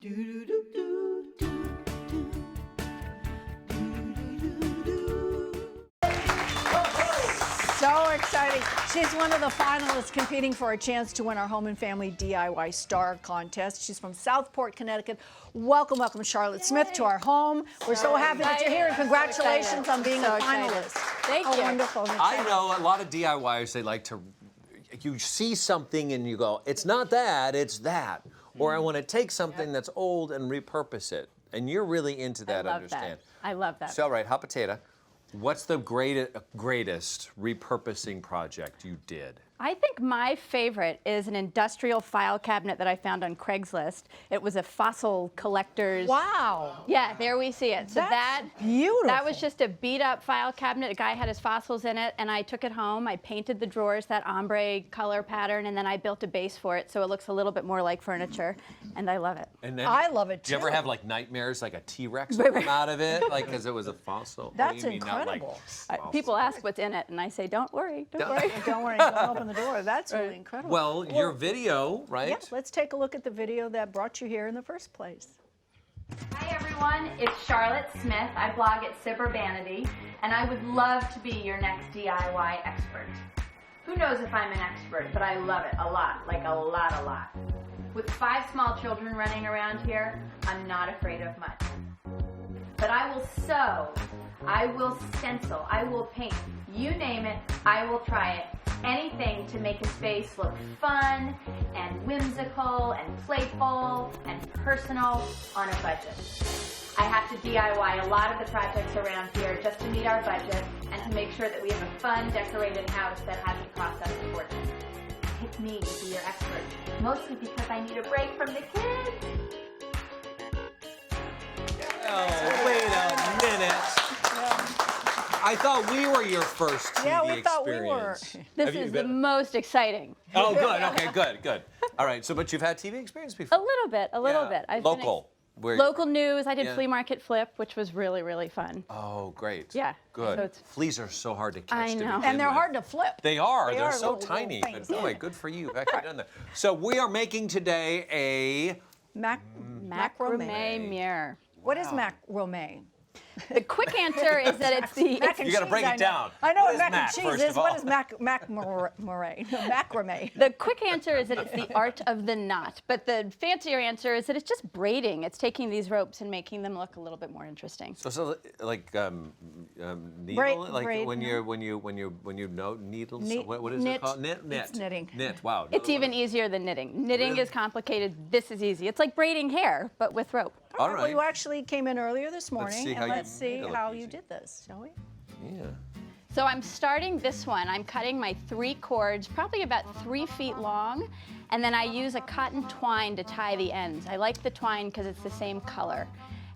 So exciting. She's one of the finalists competing for a chance to win our Home and Family DIY Star Contest. She's from Southport, Connecticut. Welcome, welcome, Charlotte Smith, to our home. We're so happy that you're here, and congratulations on being a finalist. Thank you. Wonderful. I know a lot of DIYers, they like to, you see something and you go, it's not that, it's that. Or I want to take something that's old and repurpose it. And you're really into that, understand? I love that. So, all right, hot potato. What's the greatest repurposing project you did? I think my favorite is an industrial file cabinet that I found on Craigslist. It was a fossil collector's. Wow. Yeah, there we see it. So That's beautiful. That was just a beat up file cabinet. A guy had his fossils in it, and I took it home. I painted the drawers that ombre color pattern, and then I built a base for it so it looks a little bit more like furniture, and I love it. And then, I love it, do you too. ever have like nightmares, like a T-Rex would come out of it, like because it was a fossil? That's you mean, not incredible. like People ask what's in it, and I say, don't worry, don't worry. Don't worry, don't open the door. That's really incredible. Well, your video, right? Yeah, let's take a look at the video that brought you here in the first place. Hi everyone, it's Charlotte Smith. I blog at Cybervanity, and I would love to be your next DIY expert. Who knows if I'm an expert, but I love it a lot, like a lot. With 5 small children running around here, I'm not afraid of much. But I will sew, I will stencil, I will paint, you name it, I will try it. Anything to make a space look fun and whimsical and playful and personal on a budget. I have to DIY a lot of the projects around here just to meet our budget and to make sure that we have a fun, decorated house that hasn't cost us a fortune. Pick me to be your expert, mostly because I need a break from the kids. Oh, wait a minute. I thought we were your first TV Yeah, we thought we were. experience. This is the most exciting. Oh, good. Okay, good. All right, so but you've had TV experience before? A little bit. Yeah. I've Local. Local news. I did Yeah. flea market flip, which was really fun. Oh, great. Yeah. Good. So it's- Fleas are so hard to catch. I to know. begin And they're with. hard to flip. They are. They're are so little tiny. things. But boy, good for you. You've actually done that. So we are making today a Macrame mirror. What is macrame? The quick answer is that it's the Mac and You gotta cheese, break it I know. down. I know What what is mac mac, and cheese first is. of What all? is macrame? The quick answer is that it's the art of the knot, but the fancier answer is that it's just braiding. It's taking these ropes and making them look a little bit more interesting. So like needle, like braid, when you know needles. Knit- What is knit. it called? Knit. It's knitting. Knit. Wow. It's even easier than knitting. Knitting Really? is complicated. This is easy. It's like braiding hair, but with rope. All Well, right. you actually came in earlier this morning, see how and you let's see made it look how easy. you did this, shall we? Yeah. So I'm starting this one. I'm cutting my 3 cords, probably about 3 feet long, and then I use a cotton twine to tie the ends. I like the twine because it's the same color.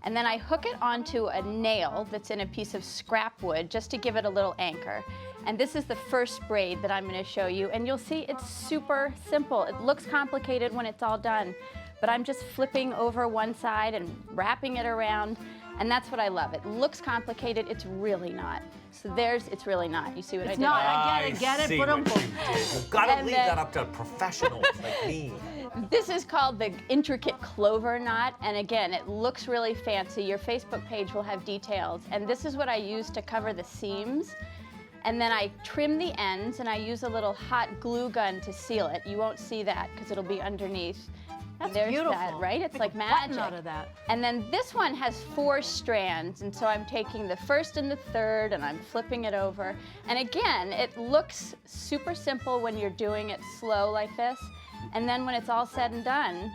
And then I hook it onto a nail that's in a piece of scrap wood just to give it a little anchor. And this is the first braid that I'm going to show you, and you'll see it's super simple. It looks complicated when it's all done, but I'm just flipping over one side and wrapping it around. And that's what I love. It looks complicated, it's really not. So it's really not. You see what I did not. there? I get it. see Put 'em what you did. You've got to And leave then- that up to professionals like me. This is called the intricate clover knot, and again, it looks really fancy. Your Facebook page will have details, and this is what I use to cover the seams. And then I trim the ends, and I use a little hot glue gun to seal it. You won't see that because it'll be underneath. That's There's beautiful. that, right? It's Make like a button magic. out of that. And then this one has 4 strands, and so I'm taking the first and the third, and I'm flipping it over. And again, it looks super simple when you're doing it slow like this, and then when it's all said and done,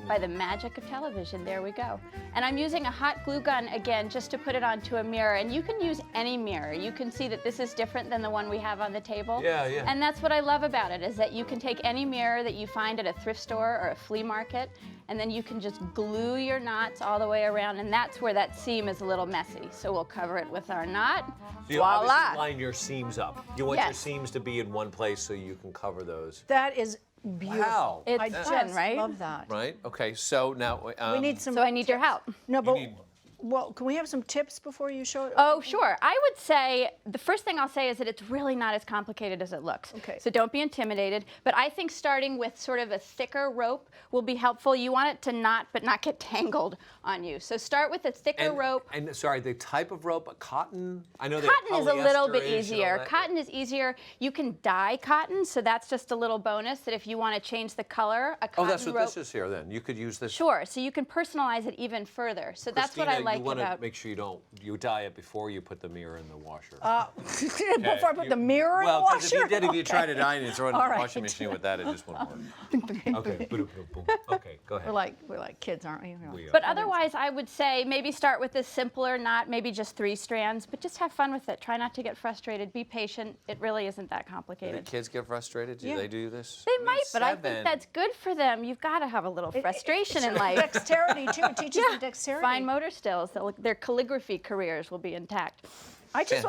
by the magic of television, there we go. And I'm using a hot glue gun again just to put it onto a mirror, and you can use any mirror. You can see that this is different than the one we have on the table. Yeah, yeah. And that's what I love about it, is that you can take any mirror that you find at a thrift store or a flea market, and then you can just glue your knots all the way around, and that's where that seam is a little messy. So we'll cover it with our knot. So you Voila! obviously line your seams up. You want your Yes. seams to be in one place so you can cover those. That is beautiful. Wow. It's I fun, just right? love that. Right? Okay, so now We need some. So I need your help. No, but you need Well, can we have some tips before you show it? Oh, sure. I would say the first thing I'll say is that it's really not as complicated as it looks. Okay. So don't be intimidated. But I think starting with sort of a thicker rope will be helpful. You want it to knot but not get tangled on you. So start with a thicker rope. And sorry, the type of rope, cotton? I know that Cotton is a little bit polyester-ish and all easier. that. Cotton is easier. You can dye cotton, so that's just a little bonus that if you want to change the color, a cotton Oh, that's what rope. this is here then. You could use this. Sure, so you can personalize it even further. So that's what I Christina, like you want to about. make sure you dye it before you put the mirror in the washer. Before I put the mirror in the Well, 'cause washer? if you try to dye it and throw it in the All right. washing machine with that, it just won't work. Okay, boom, boom, boom. Okay, go ahead. We're like kids, aren't we? We are. But otherwise, I would say maybe start with a simpler knot, maybe just 3 strands, but just have fun with it. Try not to get frustrated. Be patient. It really isn't that Do complicated. the kids get frustrated? Do Yeah. they do this? They I mean, might, but I 7. think that's good for them. You've got to have a little frustration in life. Dexterity, too. It teaches them dexterity. Fine motor skills. Their calligraphy careers will be intact. I just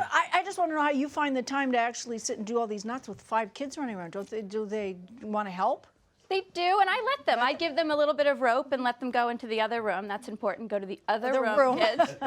want to know how you find the time to actually sit and do all these knots with 5 kids running around. Do they want to help? They do, and I let them. I give them a little bit of rope and let them go into the other room. That's important. Go to the other room, kids.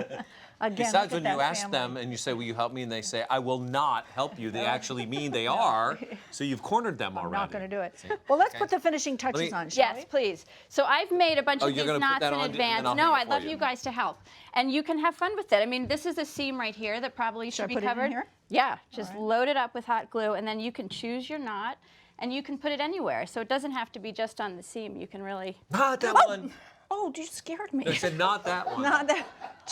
Again, Besides, look when at you that ask family. them and you say, will you help me? And they say, I will not help you. They actually mean they are. So you've cornered them already. I'm not going to do it. Well, let's put the finishing touches me- on, shall Yes, please. So I've made a bunch Oh, of you're these gonna put knots that in on, and then advance. I'll No, hang it I'd for love you. you guys to help. And you can have fun with it. I mean, this is a seam right here that probably should be put it in covered. here? Yeah, just load it up with hot glue, and then you can choose your knot, and you can put it anywhere. So it doesn't have to be just on the seam. You can really... Not that one. Oh, you scared me. They said not that one. Not that.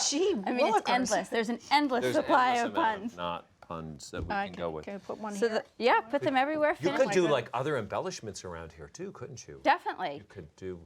Gee, I mean, it's endless. There's an endless There's supply endless of amount puns. not puns that we can go with. Can I put one So here? yeah, put them everywhere. You finish could do them. like other embellishments around here too, couldn't you? Definitely. You could do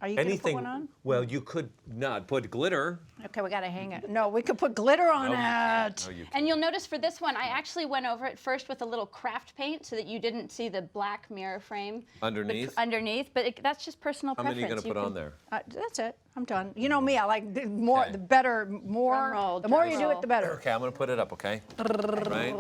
Are you going to anything. put one on? Well, you could not put glitter. Okay, we got to hang it. No, we could put glitter on No, you can't. it. No, you can't. And you'll notice for this one, I actually went over it first with a little craft paint so that you didn't see the black mirror frame Underneath? But that's just personal How preference. many are you going to put on there? That's it. I'm done. You know me. I like the more, Okay. the better, more. Drum roll, The more drum you do it, roll. the better. Okay, I'm going to put it up, okay? Right?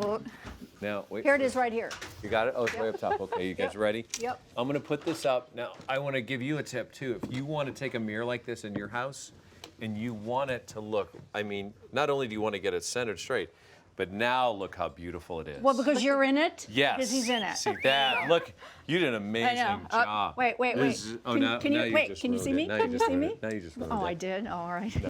Now, wait. Here it is, right here. You got it? Oh, it's way up top. Okay, you guys ready? Yep. I'm going to put this up. Now, I want to give you a tip, too. If you want to take a mirror like this in your house and you want it to look, I mean, not only do you want to get it centered straight, but now look how beautiful it is. Well, because you're in it. Yes. Because he's in it. See that? Look, you did an amazing job. Wait. This is- oh, now Can you you wait? just Can you ruined see it. me? Now Can you just see ruined me? it. Now you just ruined Oh, it. I did. Oh, all right.